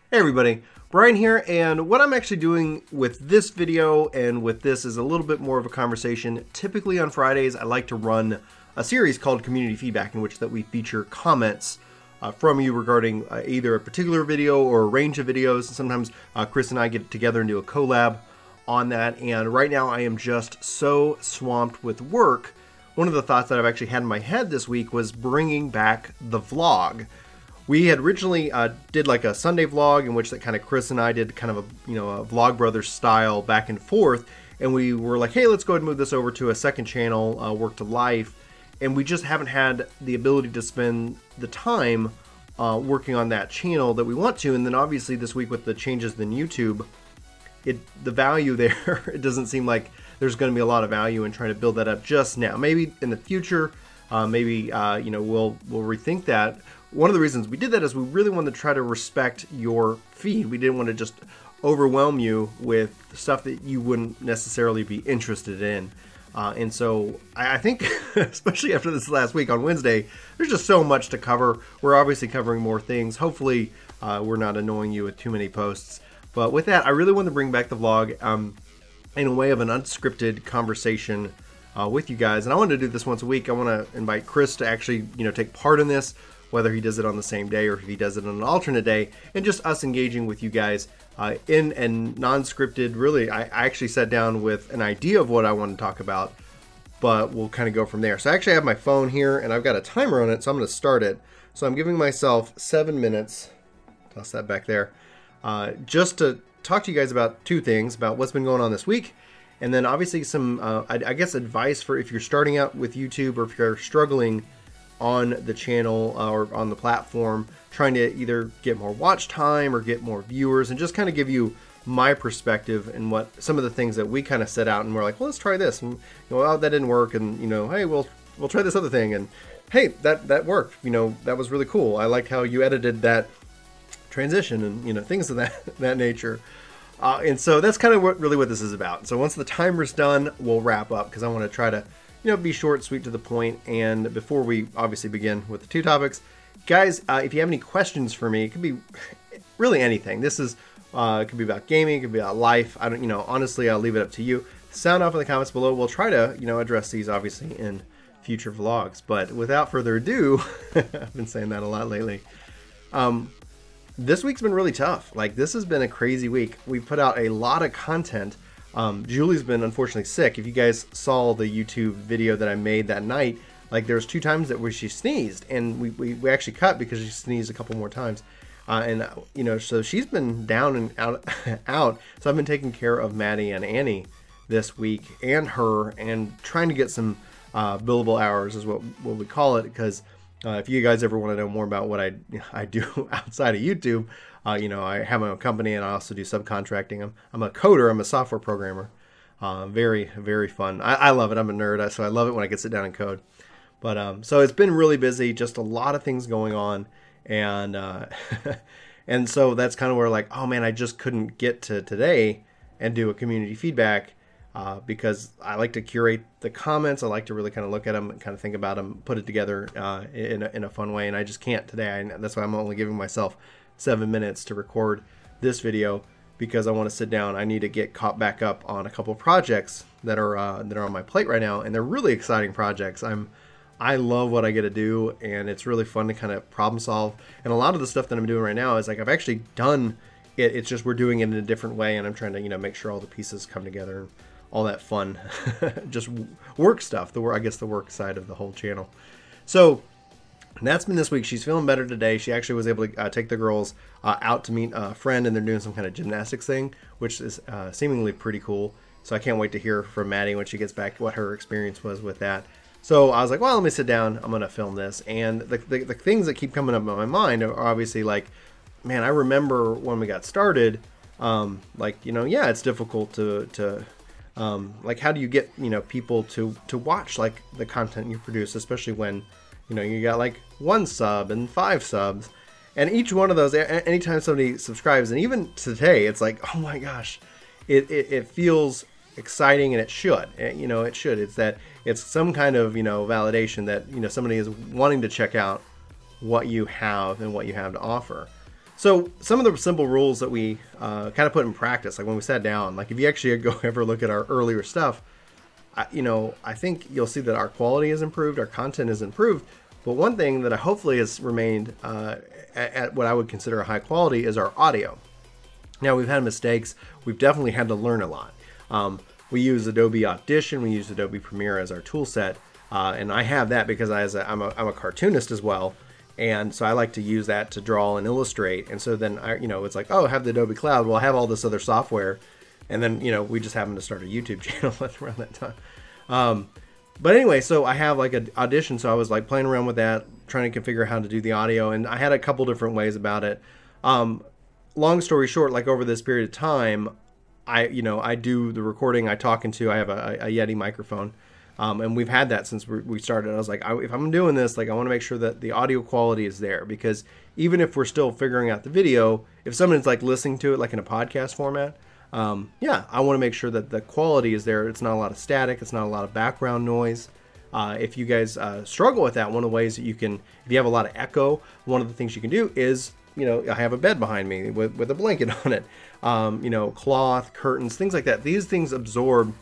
Hey everybody, Brian here, and what I'm actually doing with this video and with this is a little bit more of a conversation. Typically on Fridays I like to run a series called Community Feedback, in which that we feature comments from you regarding either a particular video or a range of videos. Sometimes Chris and I get together and do a collab on that, and right now I am just so swamped with work. One of the thoughts that I've actually had in my head this week was bringing back the vlog. We had originally did like a Sunday vlog in which that kind of Chris and I did kind of a Vlog Brothers style back and forth, and we were like, hey, let's go ahead and move this over to a second channel, Work to Life, and we just haven't had the ability to spend the time working on that channel that we want to. And then obviously this week with the changes in YouTube, the value there, it doesn't seem like there's going to be a lot of value in trying to build that up just now. Maybe in the future, we'll rethink that. One of the reasons we did that is we really wanted to try to respect your feed. We didn't want to just overwhelm you with stuff that you wouldn't necessarily be interested in. And so I think, especially after this last week on Wednesday, there's just so much to cover. We're obviously covering more things. Hopefully we're not annoying you with too many posts. But with that, I really want to bring back the vlog in a way of an unscripted conversation with you guys. And I wanted to do this once a week. I want to invite Chris to actually, take part in this, whether he does it on the same day or if he does it on an alternate day, and just us engaging with you guys in a non-scripted. Really, I actually sat down with an idea of what I want to talk about, but we'll kind of go from there. So I actually have my phone here and I've got a timer on it, so I'm going to start it. So I'm giving myself 7 minutes, toss that back there, just to talk to you guys about two things, about what's been going on this week, and then obviously some, I guess, advice for if you're starting out with YouTube or if you're struggling on the channel or on the platform, trying to either get more watch time or get more viewers, and just kind of give you my perspective and what some of the things that we kind of set out and we're like, well, let's try this, and oh, that didn't work, and hey, we'll try this other thing, and hey, that worked, that was really cool. I like how you edited that transition, and things of that nature. And so that's kind of really what this is about. So once the timer's done, we'll wrap up, because I want to try to be short, sweet, to the point. And before we obviously begin with the two topics, guys, if you have any questions for me, it could be really anything. This is it could be about gaming, it could be about life. I don't, honestly, I'll leave it up to you. Sound off in the comments below. We'll try to, address these obviously in future vlogs. But without further ado, I've been saying that a lot lately. This week's been really tough. Like, this has been a crazy week. We put out a lot of content. Julie's been unfortunately sick. If you guys saw the YouTube video that I made that night, like, there's 2 times that where she sneezed, and we actually cut because she sneezed a couple more times. So she's been down and out. So I've been taking care of Maddie and Annie this week, and her, and trying to get some billable hours is what we call it, because if you guys ever want to know more about what I do outside of YouTube, I have my own company, and I also do subcontracting. I'm a coder. I'm a software programmer. Very, very fun. I love it. I'm a nerd, so I love it when I get to sit down and code. But so it's been really busy, just a lot of things going on, and and so that's kind of where, like, oh man, I just couldn't get to today and do a community feedback because I like to curate the comments. I like to really kind of look at them and kind of think about them, put it together in a fun way, and I just can't today. That's why I'm only giving myself 7 minutes to record this video, because I want to sit down. I need to get caught back up on a couple of projects that are on my plate right now, and they're really exciting projects. I love what I get to do, and it's really fun to kind of problem solve. And a lot of the stuff that I'm doing right now is like I've actually done it. It's just we're doing it in a different way, and I'm trying to make sure all the pieces come together and all that fun, just work stuff. I guess the work side of the whole channel. So that's been this week. She's feeling better today. She actually was able to take the girls out to meet a friend, and they're doing some kind of gymnastics thing, which is seemingly pretty cool. So I can't wait to hear from Maddie when she gets back what her experience was with that. So I was like, well, let me sit down. I'm going to film this. And the things that keep coming up in my mind are obviously like, man, I remember when we got started, yeah, it's difficult to like, how do you get, people to watch like the content you produce, especially when, you got like 1 sub and 5 subs, and each one of those, anytime somebody subscribes, and even today, it's like, oh my gosh, it feels exciting, and it should, it should. It's some kind of, validation that, somebody is wanting to check out what you have and what you have to offer. So some of the simple rules that we kind of put in practice, like when we sat down, like if you actually go ever look at our earlier stuff, I think you'll see that our quality has improved, our content has improved. But one thing that hopefully has remained at what I would consider a high quality is our audio. Now, we've had mistakes. We've definitely had to learn a lot. We use Adobe Audition. We use Adobe Premiere as our tool set. And I have that because I'm a cartoonist as well. And so I like to use that to draw and illustrate. And so then, it's like, oh, I have the Adobe Cloud. Well, I have all this other software. And then, we just happened to start a YouTube channel around that time. But anyway, so I have like an Audition. So I was like playing around with that, trying to configure how to do the audio. And I had a couple different ways about it. Long story short, like over this period of time, I do the recording. I have a Yeti microphone. And we've had that since we started. I was like, if I'm doing this, like I want to make sure that the audio quality is there, because even if we're still figuring out the video, if someone's like listening to it like in a podcast format, I want to make sure that the quality is there. It's not a lot of static. It's not a lot of background noise. If you guys struggle with that, one of the ways that you can, if you have a lot of echo, one of the things you can do is, I have a bed behind me with a blanket on it, cloth, curtains, things like that. These things absorb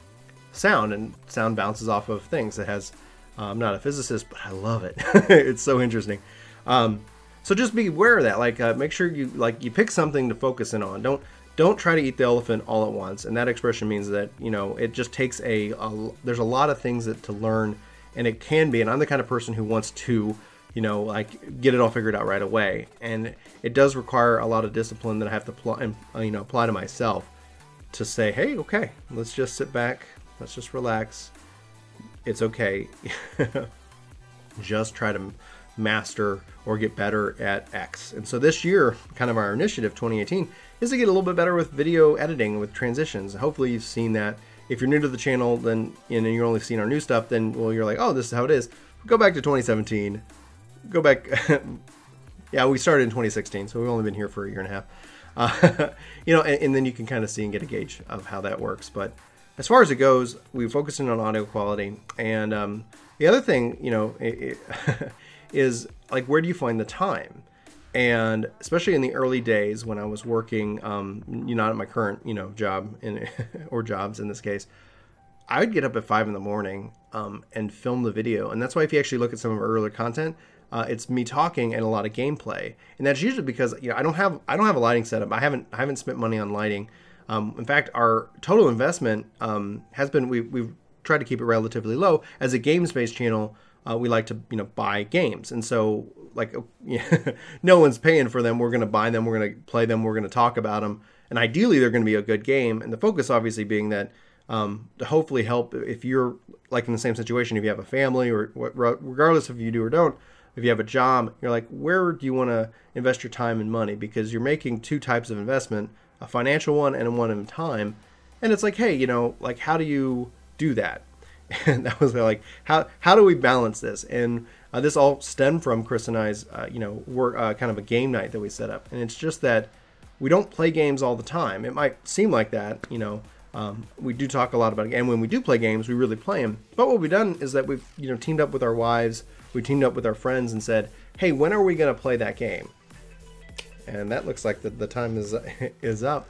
sound, and sound bounces off of things. It has, I'm not a physicist, but I love it. It's so interesting. So just be aware of that. Like, make sure you pick something to focus in on. Don't try to eat the elephant all at once. And that expression means that, it just takes there's a lot of things to learn, and it can be, and I'm the kind of person who wants to, get it all figured out right away. And it does require a lot of discipline that I have to apply to myself to say, hey, okay, let's just sit back. Let's just relax. It's okay. Just try to master or get better at X. And so this year, kind of our initiative, 2018, is to get a little bit better with video editing, with transitions. Hopefully you've seen that. If you're new to the channel, then and you're only seeing our new stuff, then you're like, oh, this is how it is. Go back to 2017. Go back. Yeah, we started in 2016, so we've only been here for a year and a half. And then you can kind of see and get a gauge of how that works. But as far as it goes, we focus in on audio quality. And the other thing, is like, where do you find the time? And especially in the early days when I was working, not at my current, job or jobs in this case, I would get up at 5 in the morning and film the video. And that's why if you actually look at some of our earlier content, it's me talking and a lot of gameplay. And that's usually because I don't have a lighting setup. I haven't spent money on lighting. In fact, our total investment has been, we've tried to keep it relatively low. As a games-based channel, we like to buy games, and so no one's paying for them. We're going to buy them, we're going to play them, we're going to talk about them, and ideally they're going to be a good game. And the focus obviously being that to hopefully help if you're like in the same situation, if you have a family, or regardless if you do or don't, if you have a job, you're like, where do you want to invest your time and money? Because you're making two types of investment, a financial one and one in time. And it's like, hey, how do you do that? And that was like, how do we balance this? And this all stemmed from Chris and I's, work, kind of a game night that we set up. And it's just that we don't play games all the time. It might seem like that, we do talk a lot about it. And when we do play games, we really play them. But what we've done is that we've, teamed up with our wives, we teamed up with our friends and said, hey, when are we going to play that game? And that looks like the time is up.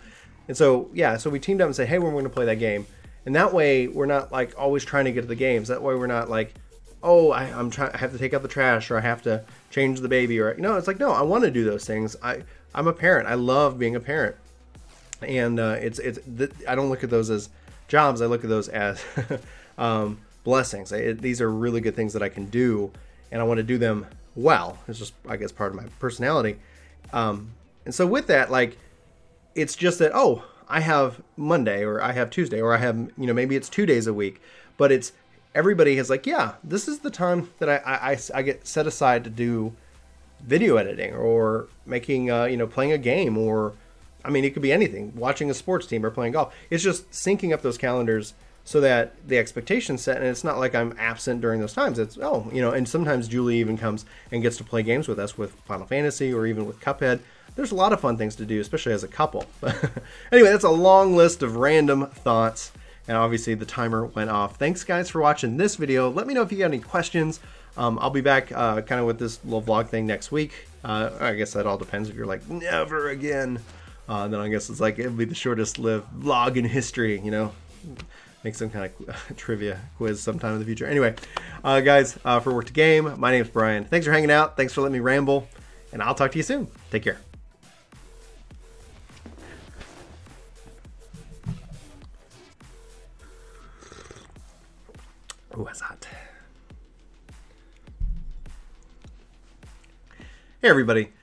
And so, so we teamed up and said, hey, we're going to play that game. And that way, we're not like always trying to get to the games. That way, we're not like, oh, I have to take out the trash, or I have to change the baby, or it's like, no, I want to do those things. I'm a parent. I love being a parent, and I don't look at those as jobs. I look at those as blessings. These are really good things that I can do, and I want to do them well. It's just, I guess, part of my personality. And so with that, like, it's just that, oh, I have Monday, or I have Tuesday, or I have, maybe it's 2 days a week, but it's, everybody is like, yeah, this is the time that I get set aside to do video editing, or making, playing a game, or, it could be anything, watching a sports team or playing golf. It's just syncing up those calendars so that the expectation's set, and it's not like I'm absent during those times. It's, and sometimes Julie even comes and gets to play games with us with Final Fantasy, or even with Cuphead. There's a lot of fun things to do, especially as a couple. Anyway, that's a long list of random thoughts. And obviously the timer went off. Thanks guys for watching this video. Let me know if you got any questions I'll be back kind of with this little vlog thing next week. I guess that all depends. If you're like, never again, then I guess it's like it'll be the shortest lived vlog in history, you know. Make some kind of trivia quiz sometime in the future. Anyway, guys, for Work to Game, my name is Brian. Thanks for hanging out. Thanks for letting me ramble. And I'll talk to you soon. Take care. Ooh, that's hot. Hey, everybody.